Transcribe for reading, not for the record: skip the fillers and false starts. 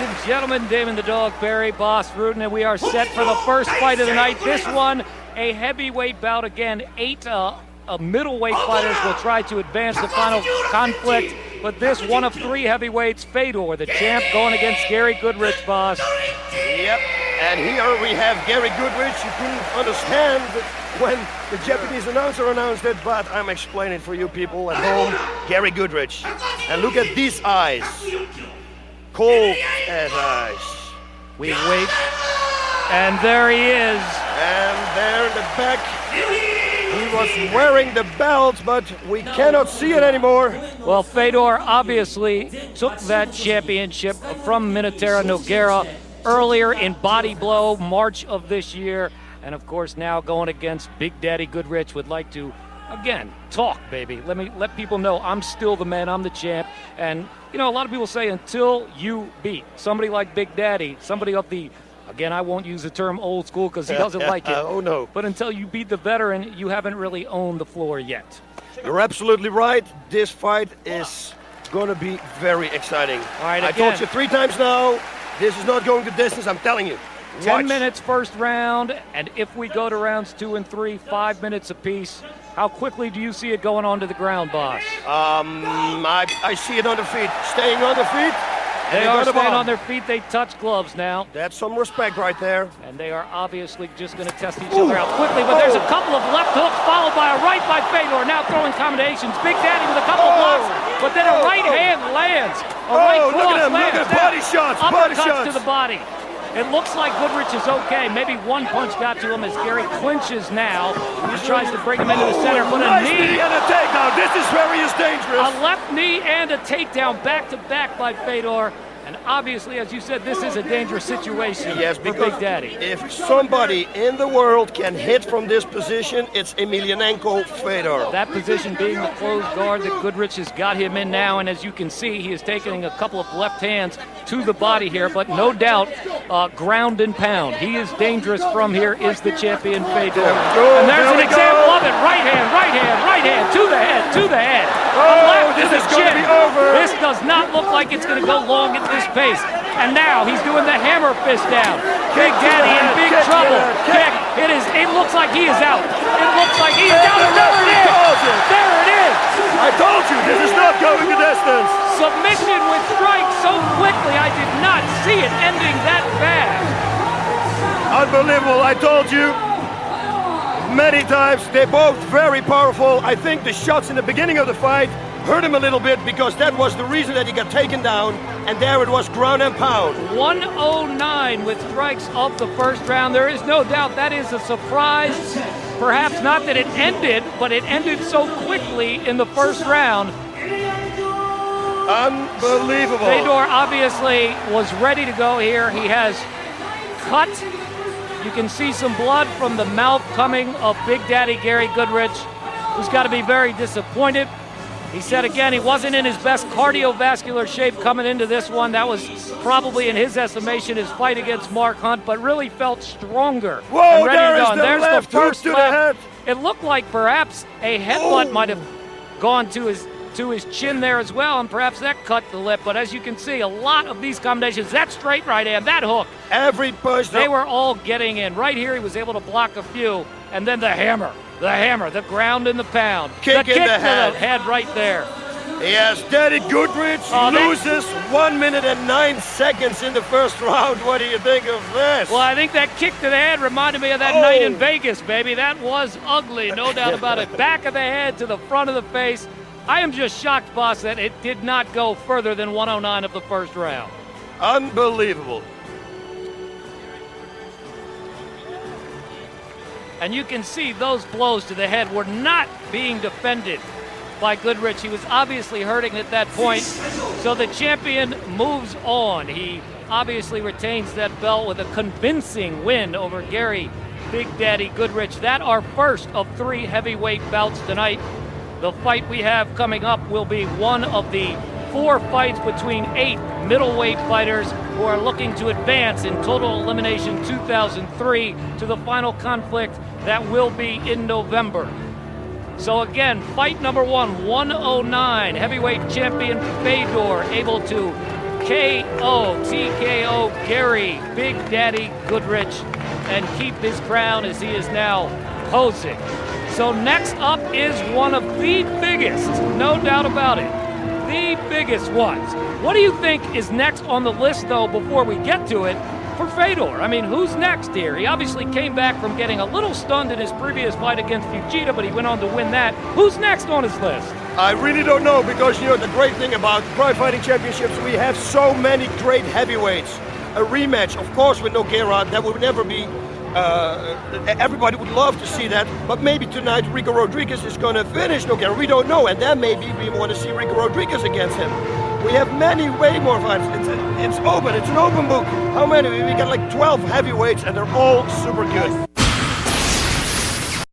and gentlemen, Damon the Dog Perry, Boss Rudin, and we are set for the first fight of the night. This one, a heavyweight bout. Again, 8 middleweight fighters will try to advance the final conflict, but this one of 3 heavyweights, Fedor, the champ, going against Gary Goodrich, Boss. Yep, and here we have Gary Goodrich. You couldn't understand when the Japanese announcer announced it, but I'm explaining for you people at home. Gary Goodrich. And look at these eyes. Cold as ice. We wait, and there he is. And there in the back, he was wearing the belt, but we cannot see it anymore. Well, Fedor obviously took that championship from Minotauro Nogueira earlier in Body Blow, March of this year. And of course, now going against Big Daddy Goodrich, would like to, again, talk, baby. Let people know I'm still the man, I'm the champ. And, you know, a lot of people say until you beat somebody like Big Daddy, somebody of the, again, I won't use the term old school because he doesn't like it. Oh, no. But until you beat the veteran, you haven't really owned the floor yet. You're absolutely right. This fight is going to be very exciting. All right, I told you 3 times now, this is not going the distance, I'm telling you. 10 minutes first round, and if we go to rounds 2 and 3, 5 minutes apiece. How quickly do you see it going onto the ground, Boss? I see it on the feet, staying on the feet. They are staying on their feet. They touch gloves now. That's some respect right there. And they are obviously just going to test each other out quickly, but there's a couple of left hooks followed by a right by Fedor. Now throwing combinations. Big Daddy with a couple of blocks, but then a right hand lands. A right cross lands. Look at body shots, uppercuts to the body. It looks like Goodrich is okay. Maybe one punch got to him as Gary clinches now. He tries to bring him into the center, but a knee and a takedown. This is where he is dangerous. A left knee and a takedown back-to-back by Fedor. And obviously, as you said, this is a dangerous situation for Big Daddy. If somebody in the world can hit from this position, it's Emelianenko Fedor. That position being the closed guard that Goodrich has got him in now, and as you can see, he is taking a couple of left hands to the body here, but no doubt, ground and pound. He is dangerous from here, is the champion Fedor. And there's an example of it. Right hand, to the head. This is going to be over. This does not look like it's going to go long at this pace. And now he's doing the hammer fist down. Big Daddy in big trouble. Kick. It looks like he is out. It looks like he is out. And there it is. There it is. I told you, this is not going the distance. Submission with strike so quickly. I did not see it ending that fast. Unbelievable. I told you many times. They're both very powerful. I think the shots in the beginning of the fight hurt him a little bit because that was the reason that he got taken down, and there it was ground and pound. 109 with strikes of the first round. There is no doubt that is a surprise. Perhaps not that it ended, but it ended so quickly in the first round. Unbelievable. Fedor obviously was ready to go here. He has cut. You can see some blood from the mouth coming of Big Daddy Gary Goodrich, who's got to be very disappointed. He said again he wasn't in his best cardiovascular shape coming into this one. That was probably, in his estimation, his fight against Mark Hunt, but really felt stronger and ready to go. And there's the first left. It looked like perhaps a headbutt might have gone to his chin there as well, and perhaps that cut the lip. But as you can see, a lot of these combinations, that straight right hand, that hook, every push, they were all getting in. Right here, he was able to block a few, and then the hammer, the ground and the pound. Kick the in kick the to head. the head right there. Yes, Daddy Goodrich loses 1 minute and 9 seconds in the first round. What do you think of this? Well, I think that kick to the head reminded me of that night in Vegas, baby. That was ugly, no doubt about it. Back of the head to the front of the face. I am just shocked, Boss, that it did not go further than 109 of the first round. Unbelievable. And you can see those blows to the head were not being defended by Goodrich. He was obviously hurting at that point. So the champion moves on. He obviously retains that belt with a convincing win over Gary Big Daddy Goodrich. That our first of 3 heavyweight bouts tonight. The fight we have coming up will be one of the 4 fights between 8 middleweight fighters who are looking to advance in Total Elimination 2003 to the final conflict that will be in November. So again, fight number 1, 109, heavyweight champion Fedor able to TKO Gary Big Daddy Goodrich and keep his crown as he is now posing. So next up is one of the biggest, no doubt about it, the biggest ones. What do you think is next on the list, though, before we get to it, for Fedor? I mean, who's next here? He obviously came back from getting a little stunned in his previous fight against Fujita, but he went on to win that. Who's next on his list? I really don't know, because the great thing about Pride Fighting Championships, we have so many great heavyweights. A rematch, of course, with Nogueira, that would never be. Everybody would love to see that, but maybe tonight Rico Rodriguez is going to finish Nogueira. We don't know, and then maybe we want to see Rico Rodriguez against him. We have way more fights. It's open. It's an open book. How many? We got like 12 heavyweights, and they're all super good.